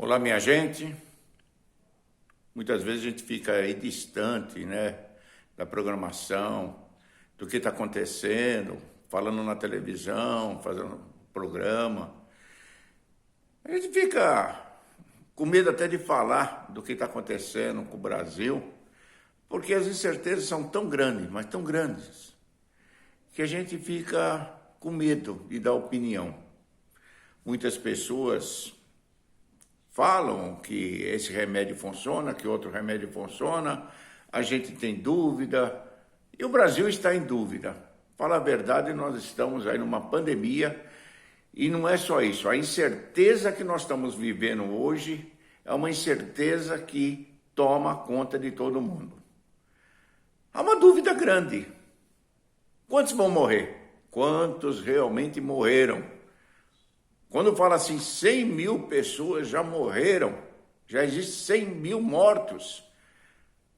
Olá, minha gente. Muitas vezes a gente fica aí distante, né, da programação, do que está acontecendo, falando na televisão, fazendo programa. A gente fica com medo até de falar do que está acontecendo com o Brasil, porque as incertezas são tão grandes, mas tão grandes, que a gente fica com medo de dar opinião. Muitas pessoas falam que esse remédio funciona, que outro remédio funciona, a gente tem dúvida, e o Brasil está em dúvida. Fala a verdade, nós estamos aí numa pandemia, e não é só isso, a incerteza que nós estamos vivendo hoje é uma incerteza que toma conta de todo mundo. Há uma dúvida grande. Quantos vão morrer? Quantos realmente morreram? Quando fala assim, 100 mil pessoas já morreram, já existem 100 mil mortos.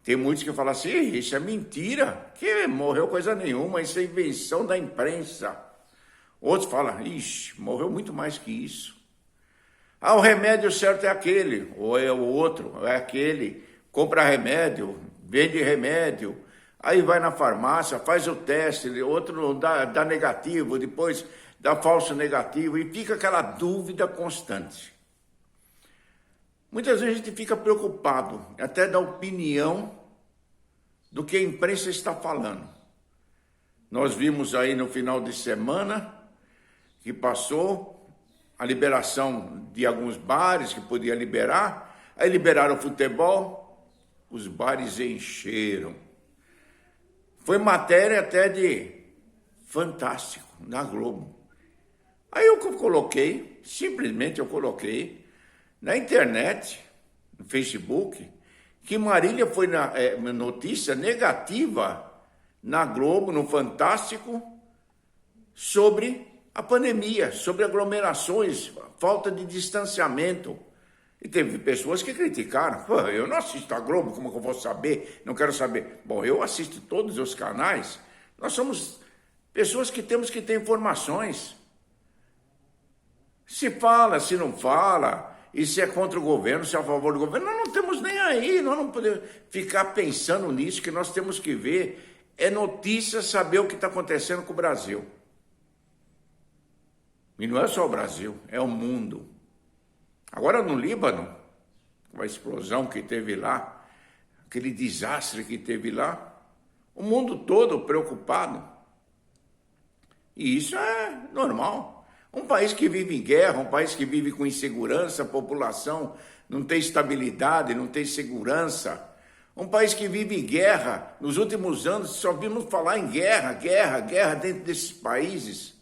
Tem muitos que falam assim, isso é mentira, que morreu coisa nenhuma, isso é invenção da imprensa. Outros falam, ixi, morreu muito mais que isso. Ah, o remédio certo é aquele, ou é o outro, ou é aquele. Compra remédio, vende remédio, aí vai na farmácia, faz o teste, outro dá negativo, depois dá falso negativo, e fica aquela dúvida constante. Muitas vezes a gente fica preocupado, até da opinião do que a imprensa está falando. Nós vimos aí no final de semana que passou a liberação de alguns bares que podia liberar, aí liberaram o futebol, os bares encheram. Foi matéria até de Fantástico, na Globo. Aí eu coloquei, simplesmente eu coloquei na internet, no Facebook, que Marília foi notícia negativa na Globo, no Fantástico, sobre a pandemia, sobre aglomerações, falta de distanciamento. E teve pessoas que criticaram. Pô, eu não assisto a Globo, como que eu vou saber? Não quero saber. Bom, eu assisto todos os canais. Nós somos pessoas que temos que ter informações. Se fala, se não fala, e se é contra o governo, se é a favor do governo, nós não temos nem aí, nós não podemos ficar pensando nisso, que nós temos que ver, é notícia saber o que está acontecendo com o Brasil. E não é só o Brasil, é o mundo. Agora no Líbano, com a explosão que teve lá, aquele desastre que teve lá, o mundo todo preocupado. E isso é normal. Um país que vive em guerra, um país que vive com insegurança, a população não tem estabilidade, não tem segurança. Um país que vive em guerra, nos últimos anos só vimos falar em guerra dentro desses países.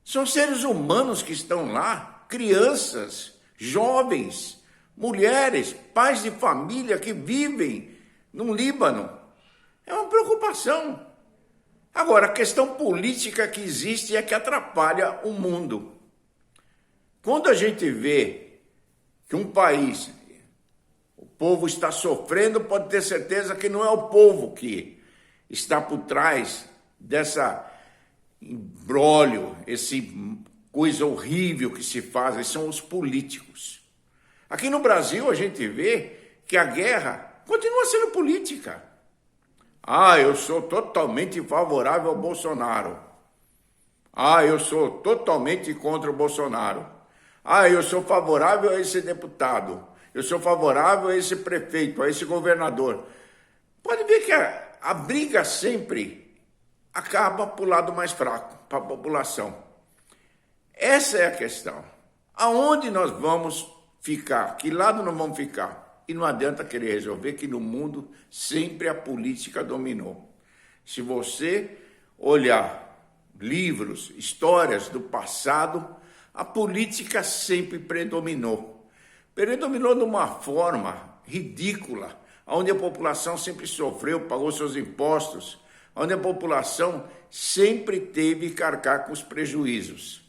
São seres humanos que estão lá, crianças, jovens, mulheres, pais de família que vivem no Líbano. É uma preocupação. Agora, a questão política que existe é que atrapalha o mundo. Quando a gente vê que um país, o povo está sofrendo, pode ter certeza que não é o povo que está por trás dessa imbróglio, esse coisa horrível que se faz, são os políticos. Aqui no Brasil a gente vê que a guerra continua sendo política. Ah, eu sou totalmente favorável ao Bolsonaro. Ah, eu sou totalmente contra o Bolsonaro. Ah, eu sou favorável a esse deputado. Eu sou favorável a esse prefeito, a esse governador. Pode ver que a briga sempre acaba para o lado mais fraco, para a população. Essa é a questão. Aonde nós vamos ficar? Que lado nós vamos ficar? E não adianta querer resolver que no mundo sempre a política dominou. Se você olhar livros, histórias do passado, a política sempre predominou. Predominou de uma forma ridícula, onde a população sempre sofreu, pagou seus impostos, onde a população sempre teve que arcar com os prejuízos.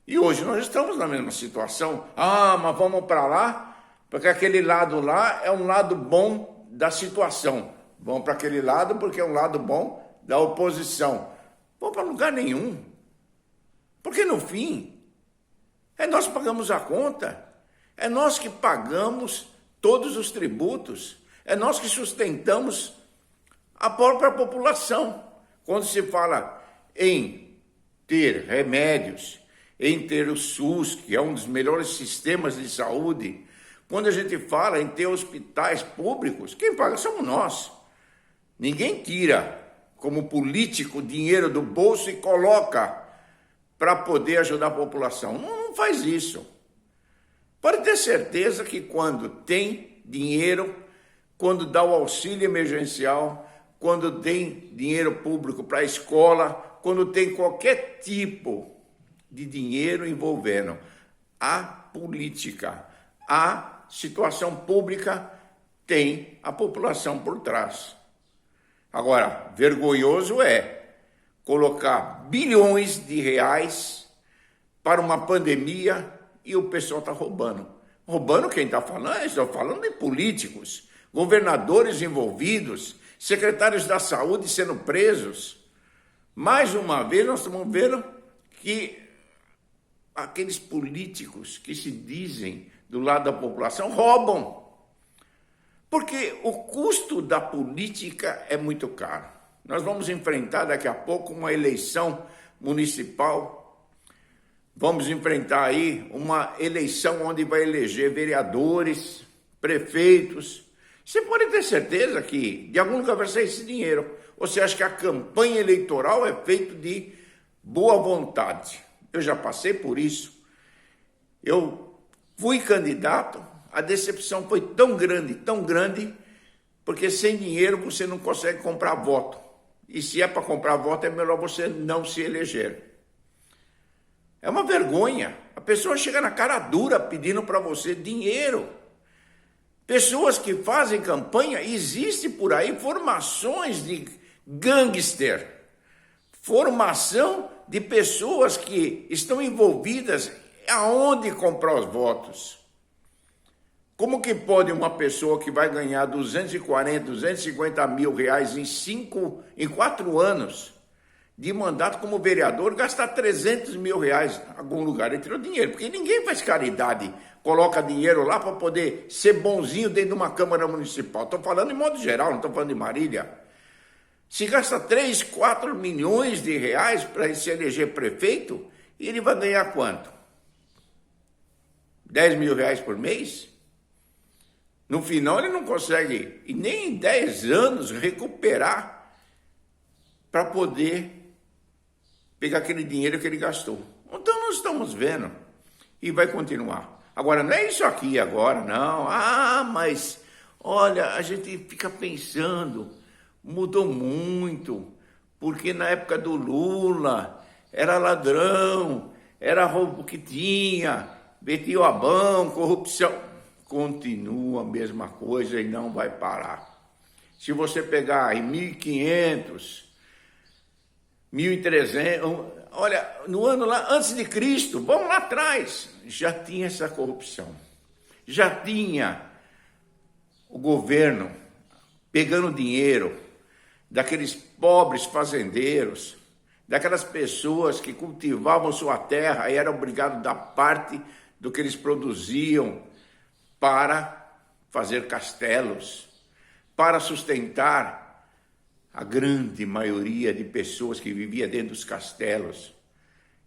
E hoje nós estamos na mesma situação. Ah, mas vamos para lá? Porque aquele lado lá é um lado bom da situação. Vão para aquele lado porque é um lado bom da oposição. Vão para lugar nenhum. Porque no fim, nós pagamos a conta. É nós que pagamos todos os tributos. É nós que sustentamos a própria população. Quando se fala em ter remédios, em ter o SUS, que é um dos melhores sistemas de saúde, quando a gente fala em ter hospitais públicos, quem paga somos nós. Ninguém tira, como político, dinheiro do bolso e coloca para poder ajudar a população. Não faz isso. Pode ter certeza que quando tem dinheiro, quando dá o auxílio emergencial, quando tem dinheiro público para a escola, quando tem qualquer tipo de dinheiro envolvendo a política, a situação pública, tem a população por trás. Agora, vergonhoso é colocar bilhões de reais para uma pandemia e o pessoal está roubando. Roubando quem está falando? Estou falando de políticos, governadores envolvidos, secretários da saúde sendo presos. Mais uma vez, nós estamos vendo que aqueles políticos que se dizem do lado da população roubam. Porque o custo da política é muito caro. Nós vamos enfrentar daqui a pouco uma eleição municipal. Vamos enfrentar aí uma eleição onde vai eleger vereadores, prefeitos. Você pode ter certeza que de algum lugar vai sair esse dinheiro. Ou você acha que a campanha eleitoral é feita de boa vontade? Eu já passei por isso. Eu fui candidato, a decepção foi tão grande, porque sem dinheiro você não consegue comprar voto. E se é para comprar voto, é melhor você não se eleger. É uma vergonha. A pessoa chega na cara dura pedindo para você dinheiro. Pessoas que fazem campanha, existe por aí formações de gangster, formação de pessoas que estão envolvidas aonde comprar os votos. Como que pode uma pessoa que vai ganhar 240, 250 mil reais em 4 anos de mandato como vereador gastar 300 mil reais em algum lugar? Ele tirou dinheiro, porque ninguém faz caridade, coloca dinheiro lá para poder ser bonzinho dentro de uma Câmara Municipal. Estou falando em modo geral, não estou falando de Marília. Se gasta 3, 4 milhões de reais para se eleger prefeito, ele vai ganhar quanto? 10 mil reais por mês? No final ele não consegue, e nem em 10 anos, recuperar para poder pegar aquele dinheiro que ele gastou. Então nós estamos vendo, e vai continuar. Agora, não é isso aqui agora, não. Mas, olha, a gente fica pensando, mudou muito, porque na época do Lula era ladrão, era roubo que tinha, metia a banco, corrupção. Continua a mesma coisa e não vai parar. Se você pegar em 1500, 1300, olha, no ano lá antes de Cristo, vamos lá atrás, já tinha essa corrupção. Já tinha o governo pegando dinheiro daqueles pobres fazendeiros, daquelas pessoas que cultivavam sua terra e eram obrigados a dar parte do que eles produziam para fazer castelos, para sustentar a grande maioria de pessoas que vivia dentro dos castelos.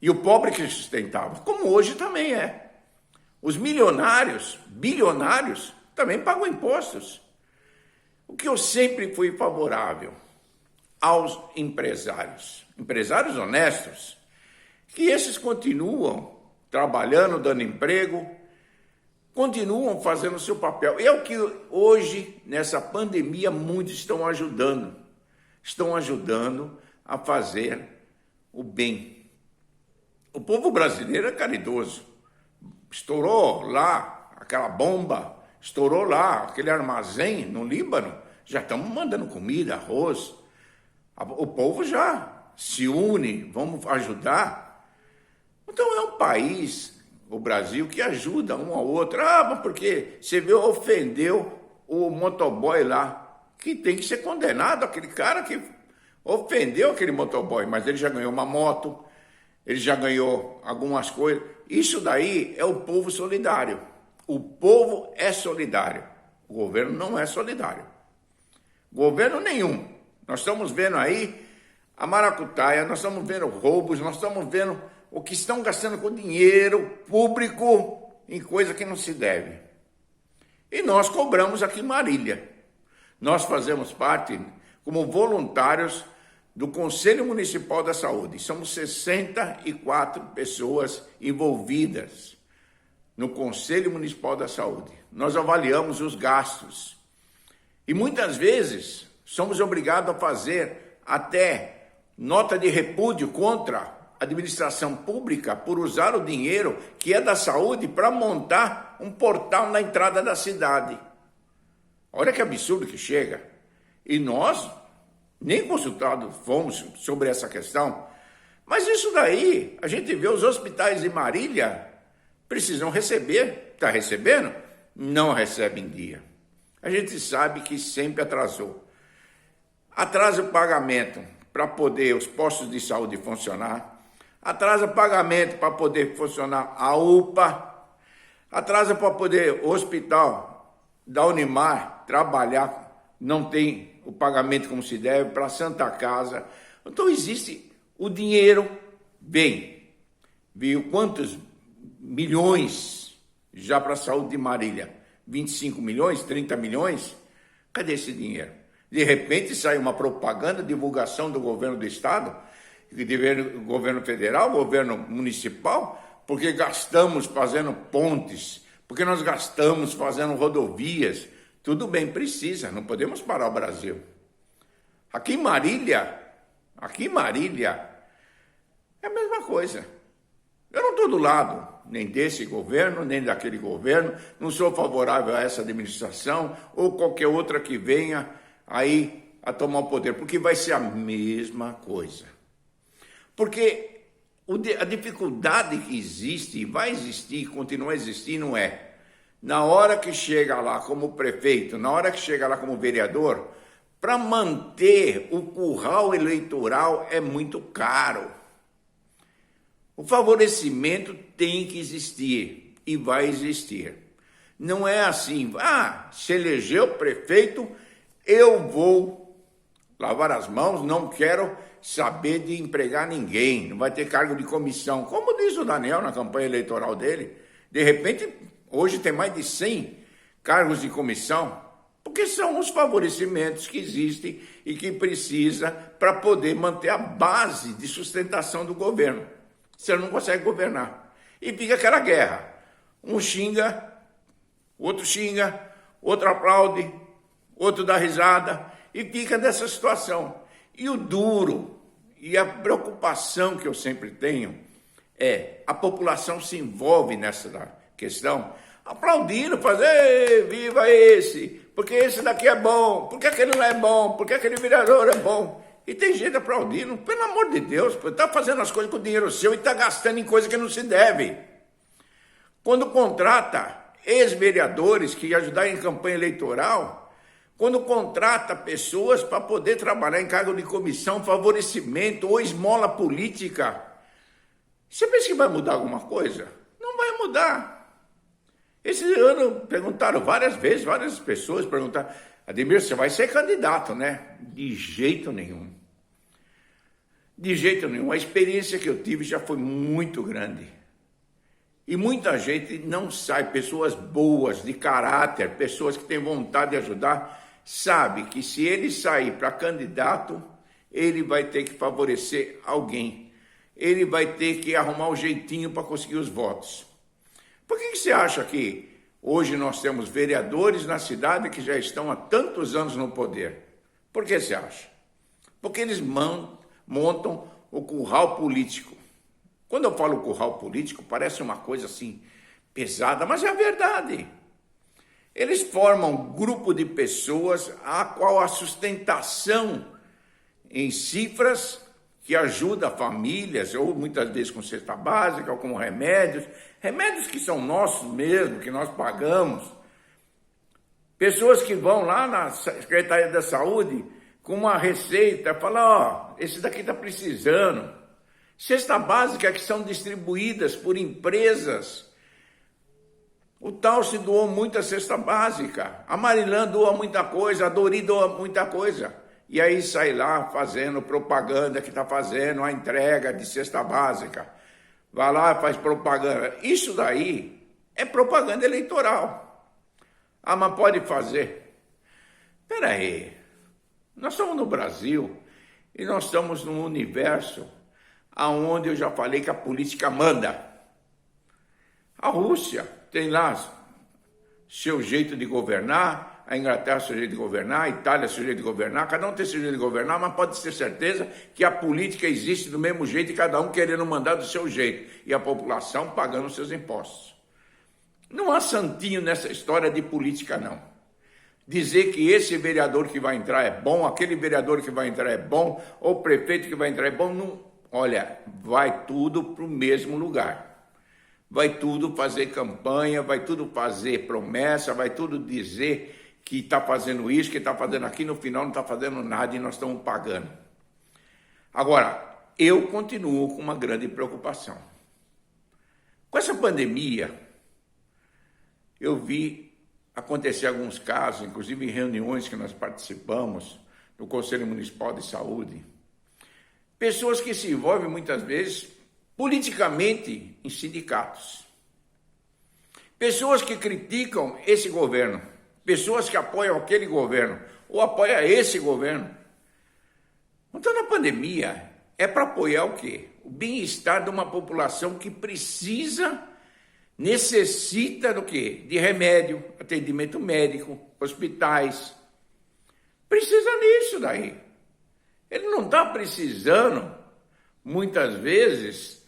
E o pobre que sustentava, como hoje também é. Os milionários, bilionários, também pagam impostos. O que eu sempre fui favorável aos empresários honestos, que esses continuam trabalhando, dando emprego, continuam fazendo o seu papel. É o que hoje, nessa pandemia, muitos estão ajudando a fazer o bem. O povo brasileiro é caridoso. Estourou lá aquela bomba, estourou lá aquele armazém no Líbano, já estamos mandando comida, arroz. O povo já se une, vamos ajudar. Então é um país, o Brasil, que ajuda um ao outro. Mas porque você viu, ofendeu o motoboy lá, que tem que ser condenado, aquele cara que ofendeu aquele motoboy, mas ele já ganhou uma moto, ele já ganhou algumas coisas. Isso daí é o povo solidário. o povo é solidário. O governo não é solidário. Governo nenhum. Nós estamos vendo aí a maracutaia, nós estamos vendo roubos, nós estamos vendo o que estão gastando com dinheiro público em coisa que não se deve. E nós cobramos aqui em Marília. Nós fazemos parte como voluntários do Conselho Municipal da Saúde. Somos 64 pessoas envolvidas no Conselho Municipal da Saúde. Nós avaliamos os gastos. E muitas vezes somos obrigados a fazer até nota de repúdio contra a administração pública por usar o dinheiro que é da saúde para montar um portal na entrada da cidade. Olha que absurdo que chega. E nós nem consultados fomos sobre essa questão. Mas isso daí, a gente vê os hospitais de Marília precisam receber. Está recebendo? Não recebe em dia. A gente sabe que sempre atrasou. Atrasa o pagamento para poder os postos de saúde funcionar. Atrasa o pagamento para poder funcionar a UPA. Atrasa para poder o hospital da Unimar trabalhar. Não tem o pagamento como se deve para a Santa Casa. Então existe o dinheiro, viu quantos milhões já para a saúde de Marília? 25 milhões, 30 milhões? Cadê esse dinheiro? De repente sai uma propaganda, divulgação do governo do estado, do governo federal, governo municipal, porque gastamos fazendo pontes, porque nós gastamos fazendo rodovias. Tudo bem, precisa, não podemos parar o Brasil. Aqui em Marília é a mesma coisa. Eu não estou do lado nem desse governo, nem daquele governo, não sou favorável a essa administração ou qualquer outra que venha aí a tomar o poder, porque vai ser a mesma coisa. Porque a dificuldade que existe, e vai existir, continua existindo, na hora que chega lá como prefeito, na hora que chega lá como vereador, para manter o curral eleitoral é muito caro. O favorecimento tem que existir e vai existir. Não é assim, se elegeu prefeito, eu vou lavar as mãos, não quero saber de empregar ninguém, não vai ter cargo de comissão. Como diz o Daniel na campanha eleitoral dele, de repente, hoje tem mais de 100 cargos de comissão, porque são os favorecimentos que existem e que precisa para poder manter a base de sustentação do governo. Você não consegue governar. E fica aquela guerra. Um xinga, outro aplaude, outro dá risada, e fica dessa situação. E o duro, e a preocupação que eu sempre tenho, a população se envolve nessa questão, aplaudindo, fazendo, viva esse, porque esse daqui é bom, porque aquele não é bom, porque aquele vereador é bom. E tem gente aplaudindo, pelo amor de Deus, está fazendo as coisas com o dinheiro seu e está gastando em coisa que não se deve. Quando contrata ex-vereadores que ajudaram em campanha eleitoral, quando contrata pessoas para poder trabalhar em cargo de comissão, favorecimento ou esmola política, você pensa que vai mudar alguma coisa? Não vai mudar. Esse ano perguntaram várias vezes, várias pessoas perguntaram, Ademir, você vai ser candidato, né? De jeito nenhum. De jeito nenhum. A experiência que eu tive já foi muito grande. E muita gente não sai, pessoas boas, de caráter, pessoas que têm vontade de ajudar, sabe que se ele sair para candidato, ele vai ter que favorecer alguém. Ele vai ter que arrumar um jeitinho para conseguir os votos. Por que você acha que hoje nós temos vereadores na cidade que já estão há tantos anos no poder? Por que você acha? Porque eles montam o curral político. Quando eu falo curral político, parece uma coisa assim pesada, mas é a verdade. Eles formam um grupo de pessoas a qual a sustentação em cifras que ajuda famílias, ou muitas vezes com cesta básica, ou com remédios que são nossos mesmo, que nós pagamos. Pessoas que vão lá na Secretaria da Saúde com uma receita, falam, esse daqui está precisando. Cesta básica que são distribuídas por empresas O Talci doou muita cesta básica, a Marilã doa muita coisa, a Dori doa muita coisa. E aí sai lá fazendo propaganda que está fazendo a entrega de cesta básica. Vai lá e faz propaganda. Isso daí é propaganda eleitoral. Ah, mas pode fazer. Espera aí, nós estamos no Brasil e nós estamos num universo onde eu já falei que a política manda. A Rússia tem lá seu jeito de governar, a Inglaterra seu jeito de governar, a Itália seu jeito de governar, cada um tem seu jeito de governar, mas pode ter certeza que a política existe do mesmo jeito e cada um querendo mandar do seu jeito e a população pagando seus impostos. Não há santinho nessa história de política, não. Dizer que esse vereador que vai entrar é bom, aquele vereador que vai entrar é bom, ou o prefeito que vai entrar é bom, não. Olha, vai tudo para o mesmo lugar. Vai tudo fazer campanha, vai tudo fazer promessa, vai tudo dizer que está fazendo isso, que está fazendo aquilo, no final não está fazendo nada e nós estamos pagando. Agora, eu continuo com uma grande preocupação. Com essa pandemia, eu vi acontecer alguns casos, inclusive em reuniões que nós participamos no Conselho Municipal de Saúde, pessoas que se envolvem muitas vezes politicamente em sindicatos. Pessoas que criticam esse governo, pessoas que apoiam aquele governo, ou apoiam esse governo. Então, na pandemia, é para apoiar o quê? O bem-estar de uma população que necessita do quê? De remédio, atendimento médico, hospitais. Precisa disso daí. Ele não está precisando, muitas vezes,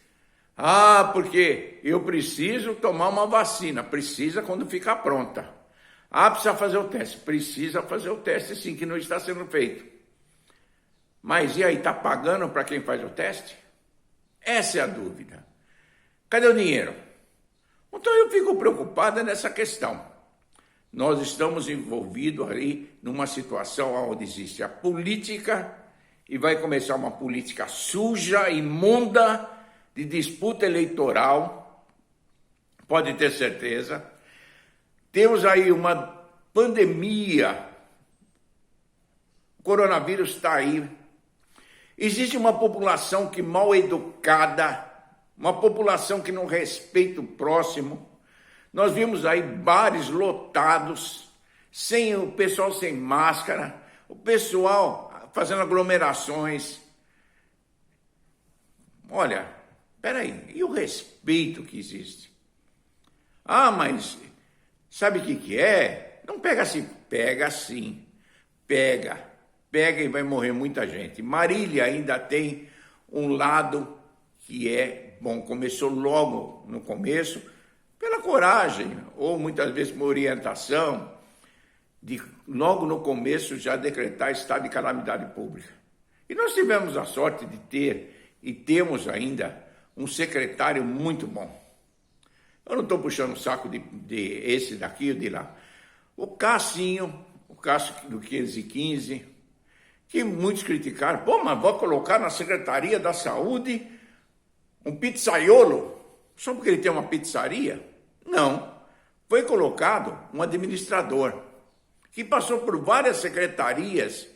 porque eu preciso tomar uma vacina. Precisa quando ficar pronta. Precisa fazer o teste. Precisa fazer o teste, sim, que não está sendo feito. Mas e aí, está pagando para quem faz o teste? Essa é a dúvida. Cadê o dinheiro? Então eu fico preocupada nessa questão. Nós estamos envolvidos ali numa situação onde existe a política e vai começar uma política suja, imunda, de disputa eleitoral, pode ter certeza. Temos aí uma pandemia, o coronavírus está aí. Existe uma população que mal educada, uma população que não respeita o próximo. Nós vimos aí bares lotados, sem o pessoal sem máscara, o pessoal fazendo aglomerações. Olha, peraí, e o respeito que existe? Mas sabe o que é? Não pega assim, pega sim, pega e vai morrer muita gente. Marília ainda tem um lado que é bom, começou logo no começo, pela coragem, ou muitas vezes por orientação, de logo no começo já decretar estado de calamidade pública. E nós tivemos a sorte de ter, e temos ainda, um secretário muito bom. Eu não estou puxando o saco de esse daqui ou de lá. O Cássio do 515, que muitos criticaram, mas vou colocar na Secretaria da Saúde um pizzaiolo, só porque ele tem uma pizzaria? Não, foi colocado um administrador, que passou por várias secretarias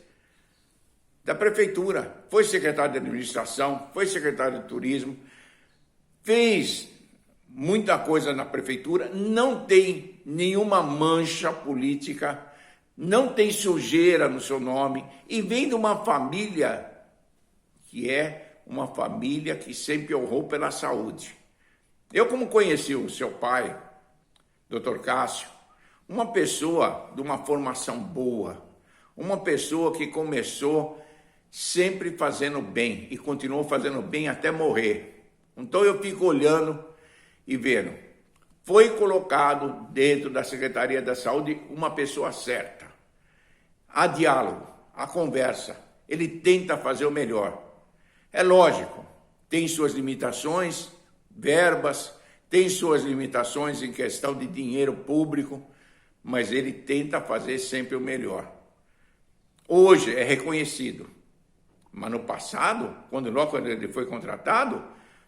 da prefeitura, foi secretário de administração, foi secretário de turismo, fez muita coisa na prefeitura, não tem nenhuma mancha política, não tem sujeira no seu nome, e vem de uma família que é uma família que sempre honrou pela saúde. Eu, como conheci o seu pai, Dr. Cássio, uma pessoa de uma formação boa, uma pessoa que começou sempre fazendo bem e continuou fazendo bem até morrer. Então eu fico olhando e vendo. Foi colocado dentro da Secretaria da Saúde uma pessoa certa. Há diálogo, há conversa. Ele tenta fazer o melhor. É lógico, tem suas limitações, verbas, tem suas limitações em questão de dinheiro público, mas ele tenta fazer sempre o melhor. Hoje é reconhecido, mas no passado, quando ele foi contratado,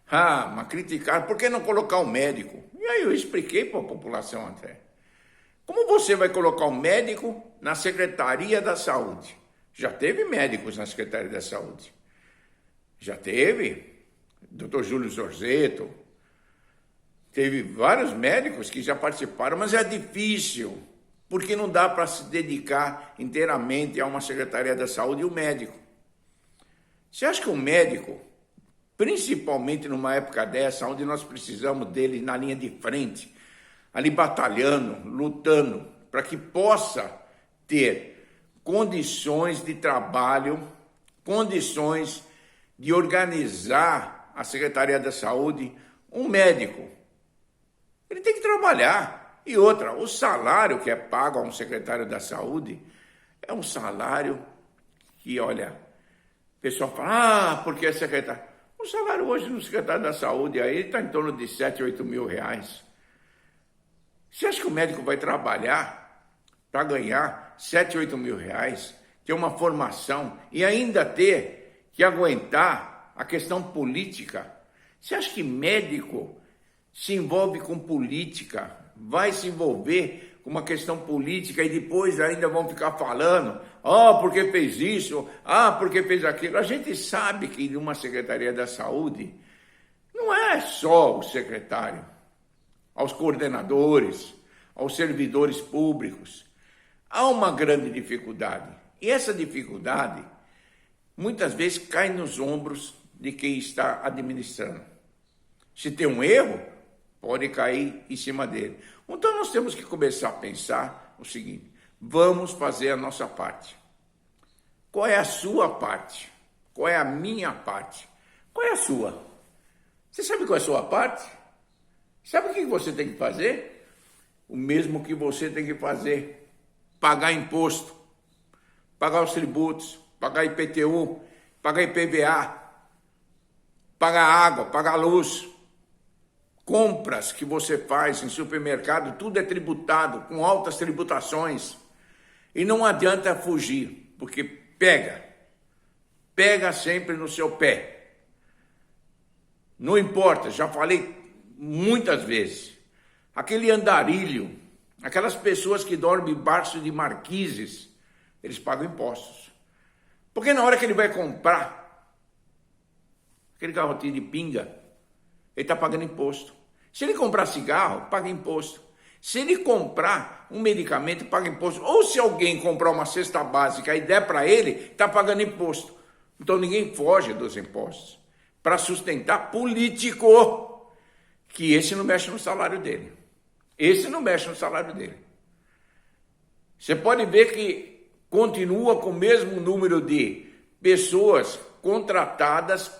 mas criticaram, por que não colocar um médico? E aí eu expliquei para a população até. Como você vai colocar um médico na Secretaria da Saúde? Já teve médicos na Secretaria da Saúde. Já teve. Dr. Júlio Zorzeto. Teve vários médicos que já participaram, mas é difícil, porque não dá para se dedicar inteiramente a uma Secretaria da Saúde e o médico. Você acha que o médico, principalmente numa época dessa, onde nós precisamos dele na linha de frente, ali batalhando, lutando, para que possa ter condições de trabalho, condições de organizar a Secretaria da Saúde, um médico, ele tem que trabalhar. E outra, o salário que é pago a um secretário da Saúde é um salário que, olha, o pessoal fala, porque é secretário. O salário hoje no secretário da Saúde aí está em torno de 7, 8 mil reais. Você acha que o médico vai trabalhar para ganhar 7, 8 mil reais, ter uma formação e ainda ter que aguentar a questão política? Você acha que médico se envolve com política, vai se envolver com uma questão política e depois ainda vão ficar falando, porque fez isso, porque fez aquilo? A gente sabe que numa Secretaria da Saúde não é só o secretário, aos coordenadores, aos servidores públicos. Há uma grande dificuldade. E essa dificuldade, muitas vezes, cai nos ombros de quem está administrando. Se tem um erro, pode cair em cima dele. Então, nós temos que começar a pensar o seguinte: vamos fazer a nossa parte. Qual é a sua parte? Qual é a minha parte? Qual é a sua? Você sabe qual é a sua parte? Sabe o que você tem que fazer? O mesmo que você tem que fazer: pagar imposto, pagar os tributos, pagar IPTU, pagar IPVA, pagar água, pagar luz. Compras que você faz em supermercado, tudo é tributado, com altas tributações. E não adianta fugir, porque pega sempre no seu pé. Não importa, já falei muitas vezes, aquele andarilho, aquelas pessoas que dormem embaixo de marquises, eles pagam impostos. Porque na hora que ele vai comprar aquele garrotinho de pinga, ele está pagando imposto. Se ele comprar cigarro, paga imposto. Se ele comprar um medicamento, paga imposto. Ou se alguém comprar uma cesta básica e der para ele, está pagando imposto. Então ninguém foge dos impostos para sustentar político, que esse não mexe no salário dele. Esse não mexe no salário dele. Você pode ver que continua com o mesmo número de pessoas contratadas para